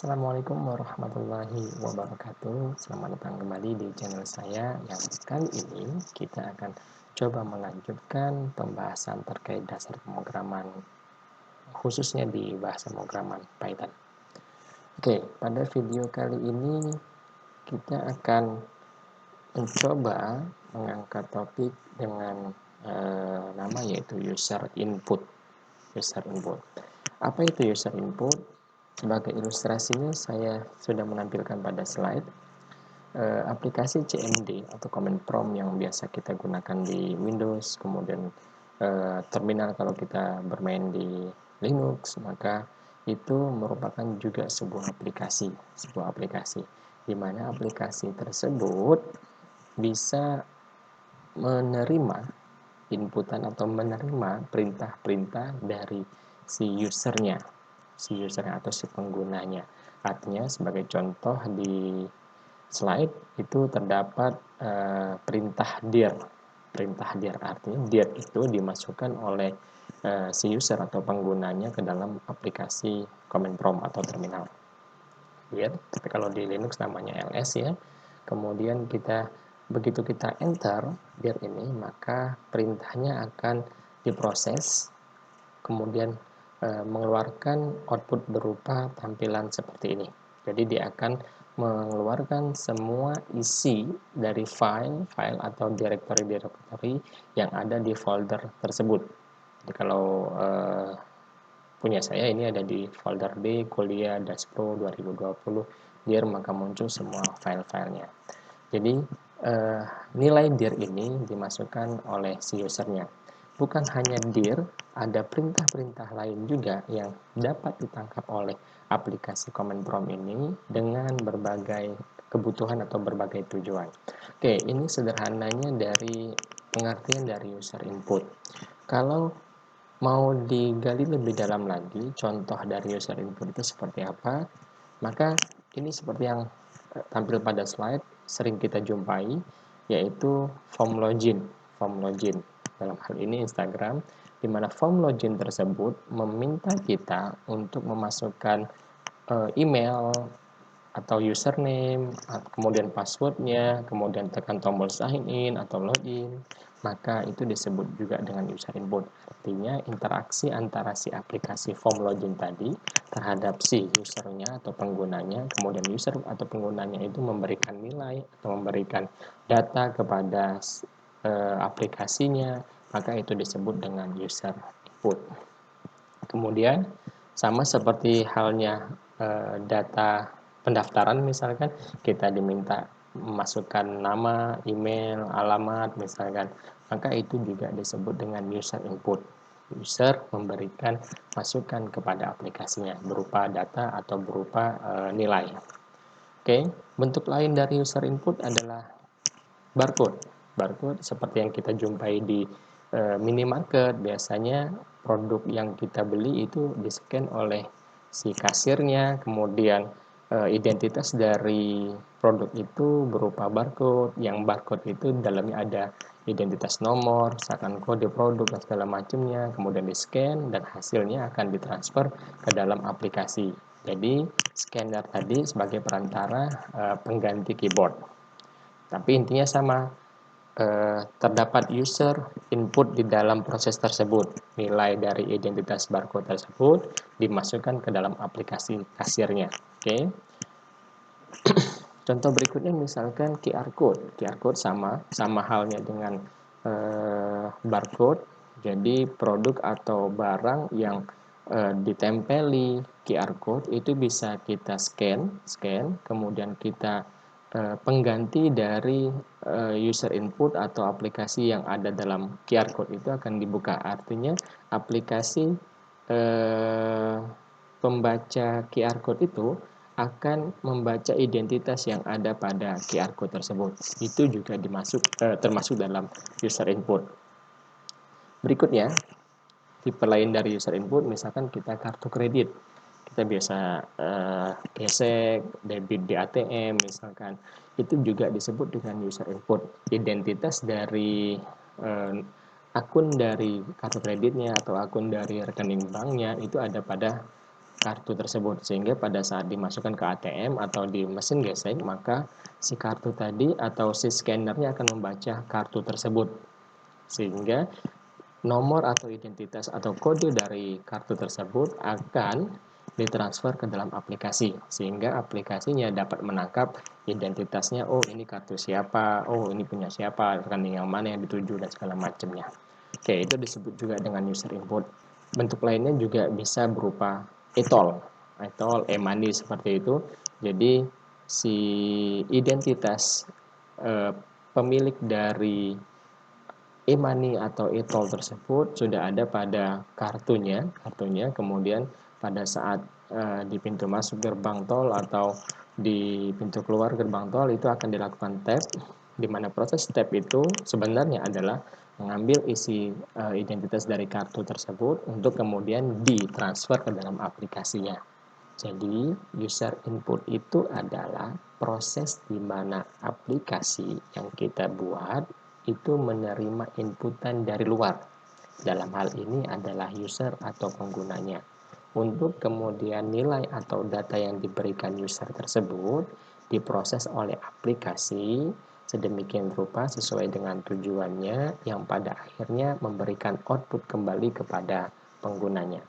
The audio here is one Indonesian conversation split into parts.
Assalamualaikum warahmatullahi wabarakatuh. Selamat datang kembali di channel saya. Yang kali ini kita akan coba melanjutkan pembahasan terkait dasar pemrograman, khususnya di bahasa pemrograman Python. Oke, pada video kali ini kita akan mencoba mengangkat topik dengan nama yaitu user input. User input. Apa itu user input? Sebagai ilustrasinya saya sudah menampilkan pada slide aplikasi CMD atau command prompt yang biasa kita gunakan di Windows, kemudian terminal kalau kita bermain di Linux, maka itu merupakan juga sebuah aplikasi di mana aplikasi tersebut bisa menerima inputan atau menerima perintah-perintah dari si usernya atau si penggunanya. Artinya sebagai contoh di slide itu terdapat perintah dir. Perintah dir artinya dir itu dimasukkan oleh si user atau penggunanya ke dalam aplikasi command prompt atau terminal. Dir, tapi kalau di Linux namanya ls ya. Kemudian begitu kita enter dir ini, maka perintahnya akan diproses, kemudian mengeluarkan output berupa tampilan seperti ini. Jadi dia akan mengeluarkan semua isi dari file atau directory yang ada di folder tersebut. Jadi kalau punya saya ini ada di folder D, kuliah, Daspro 2020, dir, maka muncul semua file-filenya. Jadi nilai dir ini dimasukkan oleh si usernya. Bukan hanya dir, ada perintah-perintah lain juga yang dapat ditangkap oleh aplikasi command prompt ini dengan berbagai kebutuhan atau berbagai tujuan. Oke, ini sederhananya dari pengertian dari user input. Kalau mau digali lebih dalam lagi, contoh dari user input itu seperti apa, maka ini seperti yang tampil pada slide, sering kita jumpai, yaitu form login. Form login. Dalam hal ini Instagram, di mana form login tersebut meminta kita untuk memasukkan email atau username, kemudian passwordnya, kemudian tekan tombol sign in atau login, maka itu disebut juga dengan user input. Artinya interaksi antara si aplikasi form login tadi terhadap si usernya atau penggunanya, kemudian user atau penggunanya itu memberikan nilai atau memberikan data kepada aplikasinya, maka itu disebut dengan user input. Kemudian sama seperti halnya data pendaftaran, misalkan kita diminta memasukkan nama, email, alamat misalkan, maka itu juga disebut dengan user input. User memberikan masukan kepada aplikasinya berupa data atau berupa nilai. Oke, bentuk lain dari user input adalah barcode. Barcode seperti yang kita jumpai di minimarket, biasanya produk yang kita beli itu di-scan oleh si kasirnya, kemudian identitas dari produk itu berupa barcode, yang barcode itu dalamnya ada identitas nomor, misalkan kode produk dan segala macamnya, kemudian di-scan dan hasilnya akan ditransfer ke dalam aplikasi. Jadi scanner tadi sebagai perantara pengganti keyboard. Tapi intinya sama, terdapat user input di dalam proses tersebut. Nilai dari identitas barcode tersebut dimasukkan ke dalam aplikasi kasirnya. Oke. Contoh berikutnya misalkan QR code. QR code sama halnya dengan barcode. Jadi produk atau barang yang ditempeli QR code itu bisa kita scan, kemudian kita pengganti dari user input atau aplikasi yang ada dalam QR code itu akan dibuka. Artinya aplikasi pembaca QR code itu akan membaca identitas yang ada pada QR code tersebut. Itu juga termasuk dalam user input. Berikutnya, tipe lain dari user input, misalkan kita kartu kredit. Kita biasa gesek, debit di ATM misalkan, itu juga disebut dengan user input. Identitas dari akun dari kartu kreditnya atau akun dari rekening banknya itu ada pada kartu tersebut, sehingga pada saat dimasukkan ke ATM atau di mesin gesek, maka si kartu tadi atau si scannernya akan membaca kartu tersebut, sehingga nomor atau identitas atau kode dari kartu tersebut akan ditransfer ke dalam aplikasi, sehingga aplikasinya dapat menangkap identitasnya. Oh, ini kartu siapa, oh ini punya siapa, rekening yang mana yang dituju, dan segala macamnya. Oke, itu disebut juga dengan user input. Bentuk lainnya juga bisa berupa e-money seperti itu. Jadi si identitas pemilik dari e-money atau e-tol tersebut sudah ada pada kartunya, kemudian pada saat di pintu masuk gerbang tol atau di pintu keluar gerbang tol itu akan dilakukan tap, di mana proses tap itu sebenarnya adalah mengambil isi identitas dari kartu tersebut untuk kemudian ditransfer ke dalam aplikasinya. Jadi, user input itu adalah proses di mana aplikasi yang kita buat itu menerima inputan dari luar. Dalam hal ini adalah user atau penggunanya. Untuk kemudian nilai atau data yang diberikan user tersebut diproses oleh aplikasi sedemikian rupa sesuai dengan tujuannya yang pada akhirnya memberikan output kembali kepada penggunanya.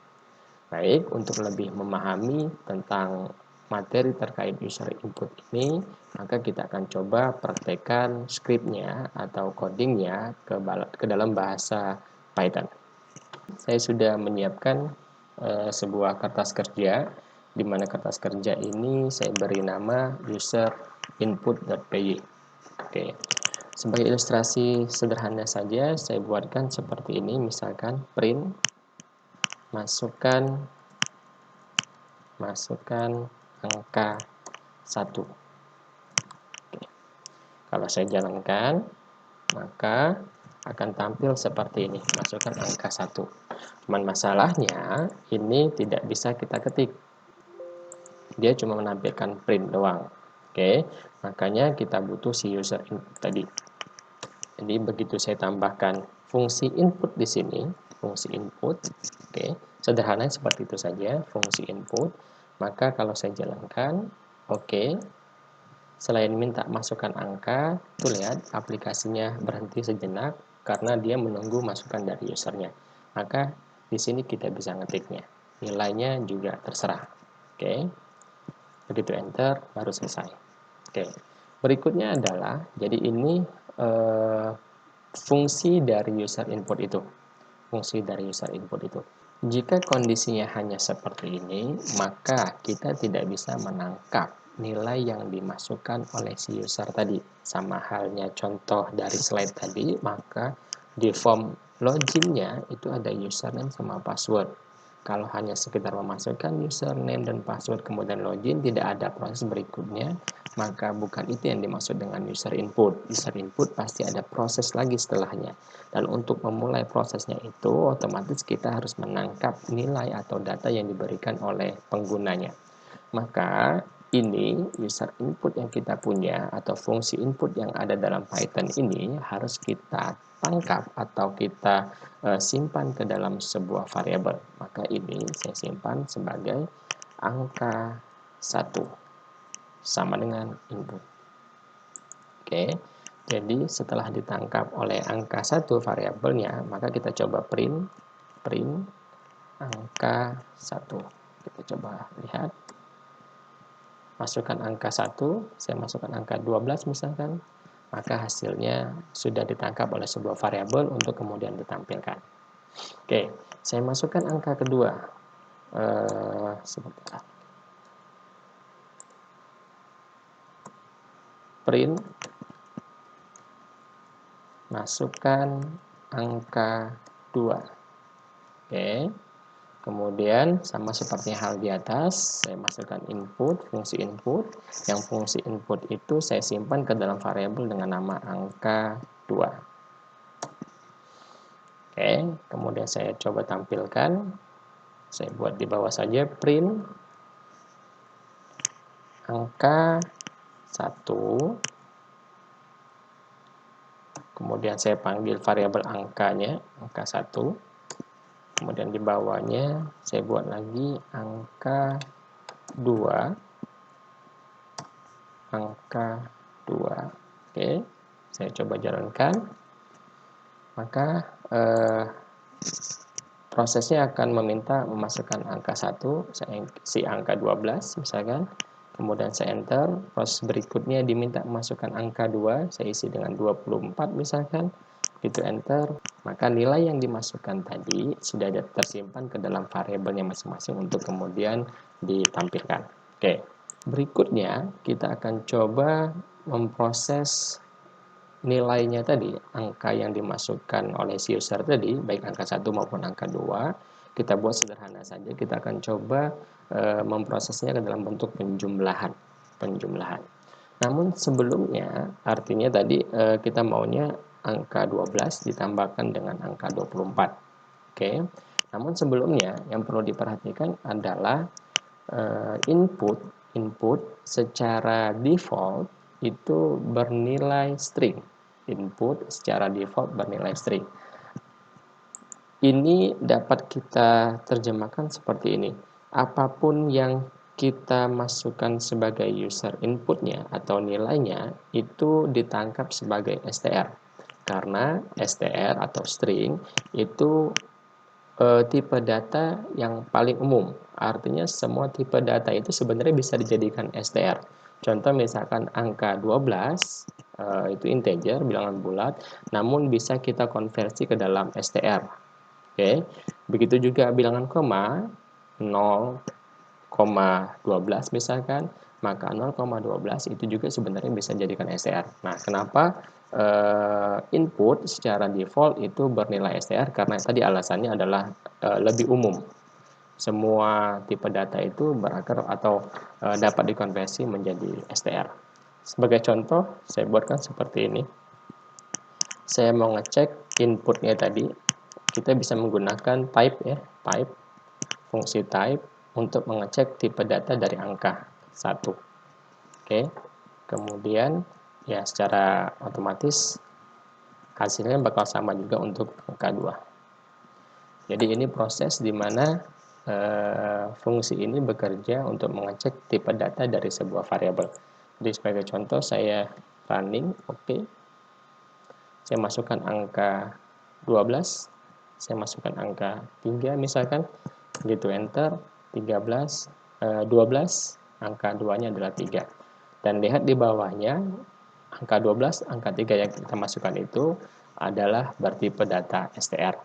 Baik, untuk lebih memahami tentang materi terkait user input ini, maka kita akan coba praktekkan scriptnya atau codingnya ke dalam bahasa Python. Saya sudah menyiapkan sebuah kertas kerja, di mana kertas kerja ini saya beri nama user input.py. Oke, sebagai ilustrasi sederhana saja, saya buatkan seperti ini, misalkan print masukkan angka 1. Oke. Kalau saya jalankan, maka akan tampil seperti ini, masukkan angka 1. Cuman masalahnya, ini tidak bisa kita ketik. Dia cuma menampilkan print doang. Oke, makanya kita butuh si user input tadi. Jadi begitu saya tambahkan fungsi input di sini, fungsi input, oke, sederhana seperti itu saja, fungsi input. Maka kalau saya jalankan, oke, selain minta masukkan angka, tuh lihat aplikasinya berhenti sejenak karena dia menunggu masukan dari usernya. Maka di sini kita bisa ngetiknya, nilainya juga terserah. Oke, begitu enter baru selesai. Oke, berikutnya adalah, jadi ini fungsi dari user input itu. Jika kondisinya hanya seperti ini, maka kita tidak bisa menangkap nilai yang dimasukkan oleh si user tadi. Sama halnya contoh dari slide tadi, maka di form loginnya itu ada username sama password. Kalau hanya sekedar memasukkan username dan password kemudian login, tidak ada proses berikutnya, maka bukan itu yang dimaksud dengan user input. User input pasti ada proses lagi setelahnya. Dan untuk memulai prosesnya itu, otomatis kita harus menangkap nilai atau data yang diberikan oleh penggunanya. Maka ini user input yang kita punya atau fungsi input yang ada dalam Python ini harus kita tangkap atau kita simpan ke dalam sebuah variabel. Maka ini saya simpan sebagai angka 1 sama dengan input. Oke, jadi setelah ditangkap oleh angka 1 variabelnya, maka kita coba print angka 1. Kita coba lihat. Masukkan angka 1, saya masukkan angka 12 misalkan, maka hasilnya sudah ditangkap oleh sebuah variabel untuk kemudian ditampilkan. Oke, saya masukkan angka kedua. Seperti apa? Print, masukkan angka 2. Oke. Kemudian sama seperti hal di atas, saya masukkan input, fungsi input. Yang fungsi input itu saya simpan ke dalam variabel dengan nama angka 2. Oke, kemudian saya coba tampilkan. Saya buat di bawah saja print angka 1. Kemudian saya panggil variabel angkanya, angka 1. Kemudian di bawahnya saya buat lagi angka 2, angka 2. Oke, saya coba jalankan. Maka prosesnya akan meminta memasukkan angka 1, saya isi angka 12 misalkan, kemudian saya enter. Proses berikutnya diminta memasukkan angka 2, saya isi dengan 24 misalkan, itu enter. Maka nilai yang dimasukkan tadi sudah tersimpan ke dalam variabelnya masing-masing untuk kemudian ditampilkan. Oke, berikutnya kita akan coba memproses nilainya tadi, angka yang dimasukkan oleh si user tadi, baik angka 1 maupun angka 2, kita buat sederhana saja. Kita akan coba memprosesnya ke dalam bentuk penjumlahan. Namun sebelumnya, artinya tadi kita maunya angka 12 ditambahkan dengan angka 24. Oke. Namun sebelumnya yang perlu diperhatikan adalah input secara default itu bernilai string. Input secara default bernilai string. Ini dapat kita terjemahkan seperti ini. Apapun yang kita masukkan sebagai user inputnya atau nilainya itu ditangkap sebagai str. Karena str atau string itu tipe data yang paling umum. Artinya semua tipe data itu sebenarnya bisa dijadikan str. Contoh misalkan angka 12 itu integer, bilangan bulat, namun bisa kita konversi ke dalam str. Oke. Begitu juga bilangan koma 0,12 misalkan, maka 0,12 itu juga sebenarnya bisa dijadikan str. Nah, kenapa input secara default itu bernilai str? Karena tadi alasannya adalah lebih umum. Semua tipe data itu berakar atau dapat dikonversi menjadi str. Sebagai contoh, saya buatkan seperti ini. Saya mau ngecek inputnya tadi, kita bisa menggunakan type ya, type, fungsi type untuk mengecek tipe data dari angka 1. Oke. Kemudian ya secara otomatis hasilnya bakal sama juga untuk angka 2. Jadi ini proses di mana fungsi ini bekerja untuk mengecek tipe data dari sebuah variabel. Jadi sebagai contoh saya running, oke. Saya masukkan angka 12, saya masukkan angka 3 misalkan, begitu enter, 12, angka 2-nya adalah 3. Dan lihat di bawahnya, angka 12, angka 3 yang kita masukkan itu adalah bertipe data str.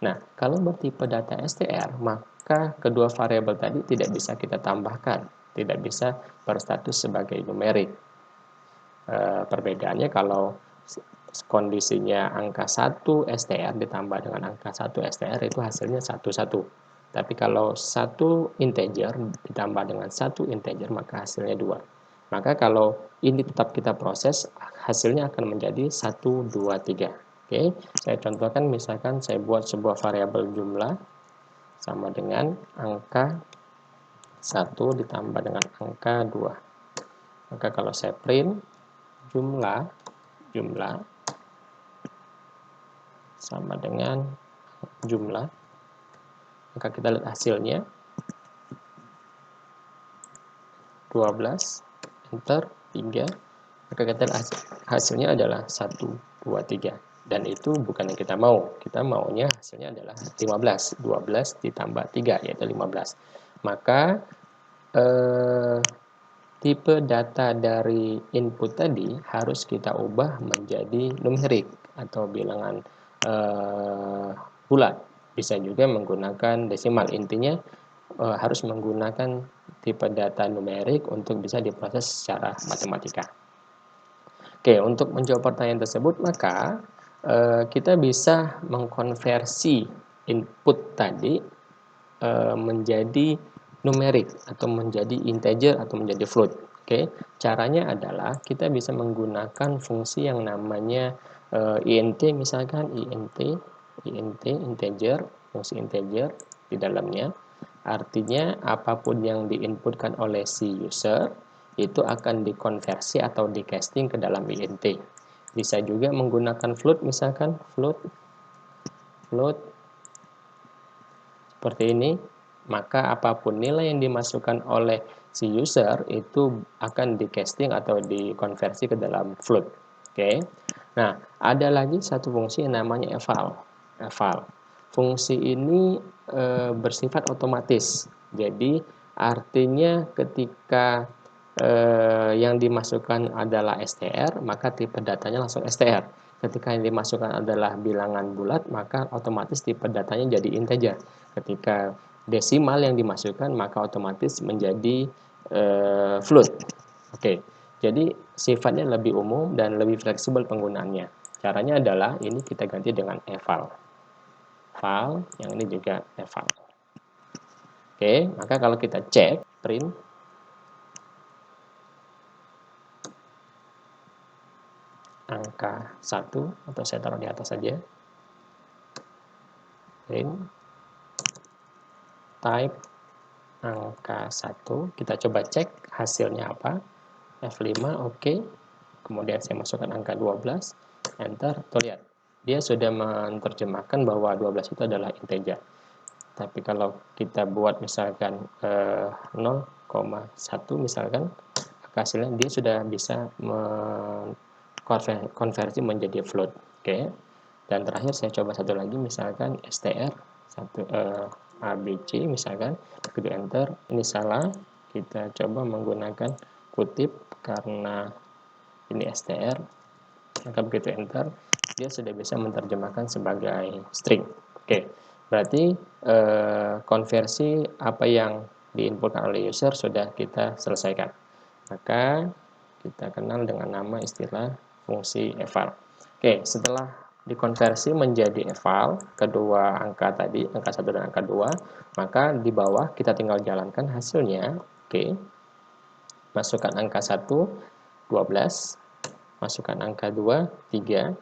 Nah, kalau bertipe data str, maka kedua variabel tadi tidak bisa kita tambahkan, tidak bisa berstatus sebagai numerik. Perbedaannya kalau kondisinya angka 1 str ditambah dengan angka 1 str itu hasilnya 1, 1. Tapi kalau 1 integer ditambah dengan 1 integer maka hasilnya 2. Maka kalau ini tetap kita proses, hasilnya akan menjadi 1, 2, 3. Oke, saya contohkan misalkan saya buat sebuah variabel jumlah sama dengan angka 1 ditambah dengan angka 2. Maka kalau saya print jumlah sama dengan jumlah, maka kita lihat hasilnya 12, enter, 3, maka kita lihat hasilnya adalah 1, 2, 3. Dan itu bukan yang kita mau. Kita maunya hasilnya adalah 15. 12 ditambah 3, yaitu 15. Maka tipe data dari input tadi harus kita ubah menjadi numerik atau bilangan bulat. Bisa juga menggunakan desimal. Intinya harus menggunakan tipe data numerik untuk bisa diproses secara matematika. Oke, untuk menjawab pertanyaan tersebut, maka kita bisa mengkonversi input tadi menjadi numerik atau menjadi integer atau menjadi float. Oke, caranya adalah kita bisa menggunakan fungsi yang namanya int, misalkan int integer, fungsi integer di dalamnya. Artinya apapun yang diinputkan oleh si user itu akan dikonversi atau di casting ke dalam int. Bisa juga menggunakan float, misalkan float seperti ini, maka apapun nilai yang dimasukkan oleh si user itu akan di casting atau dikonversi ke dalam float. Oke. Nah, ada lagi satu fungsi yang namanya eval. Eval. Fungsi ini bersifat otomatis. Jadi artinya ketika yang dimasukkan adalah str, maka tipe datanya langsung str. Ketika yang dimasukkan adalah bilangan bulat, maka otomatis tipe datanya jadi integer. Ketika desimal yang dimasukkan, maka otomatis menjadi float. Oke, jadi sifatnya lebih umum dan lebih fleksibel penggunaannya. Caranya adalah ini kita ganti dengan eval. Eval, yang ini juga eval. Oke, maka kalau kita cek print angka 1, atau saya taruh di atas saja, print type angka 1, kita coba cek hasilnya apa, F5, oke, kemudian saya masukkan angka 12, enter, tuh lihat, dia sudah menerjemahkan bahwa 12 itu adalah integer. Tapi kalau kita buat misalkan 0,1 misalkan, hasilnya dia sudah bisa konversi menjadi float. Oke. Dan terakhir saya coba satu lagi, misalkan str ABC misalkan, begitu enter, ini salah, kita coba menggunakan kutip karena ini str, maka begitu enter, dia sudah bisa menerjemahkan sebagai string. Oke, berarti konversi apa yang diinputkan oleh user sudah kita selesaikan. Maka kita kenal dengan nama istilah fungsi eval. Oke, setelah dikonversi menjadi eval, kedua angka tadi, angka 1 dan angka 2, maka di bawah kita tinggal jalankan hasilnya. Oke, masukkan angka 1, 12, masukkan angka 2, 3,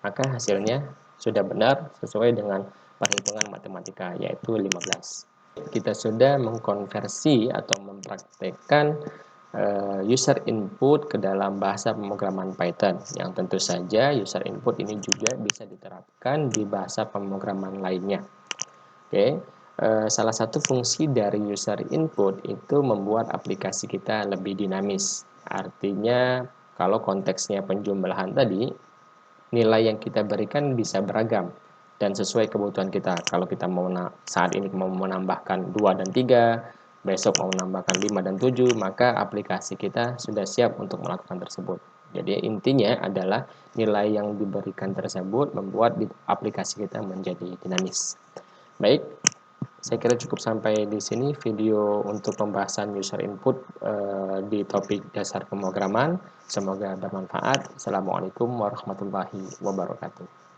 maka hasilnya sudah benar sesuai dengan perhitungan matematika, yaitu 15. Kita sudah mengkonversi atau mempraktekkan user input ke dalam bahasa pemrograman Python, yang tentu saja user input ini juga bisa diterapkan di bahasa pemrograman lainnya. Oke, salah satu fungsi dari user input itu membuat aplikasi kita lebih dinamis. Artinya kalau konteksnya penjumlahan tadi, nilai yang kita berikan bisa beragam dan sesuai kebutuhan kita. Kalau kita mau saat ini mau menambahkan 2 dan 3, besok mau menambahkan 5 dan 7, maka aplikasi kita sudah siap untuk melakukan tersebut. Jadi intinya adalah nilai yang diberikan tersebut membuat aplikasi kita menjadi dinamis. Baik, saya kira cukup sampai di sini video untuk pembahasan user input di topik dasar pemrograman. Semoga bermanfaat. Assalamualaikum warahmatullahi wabarakatuh.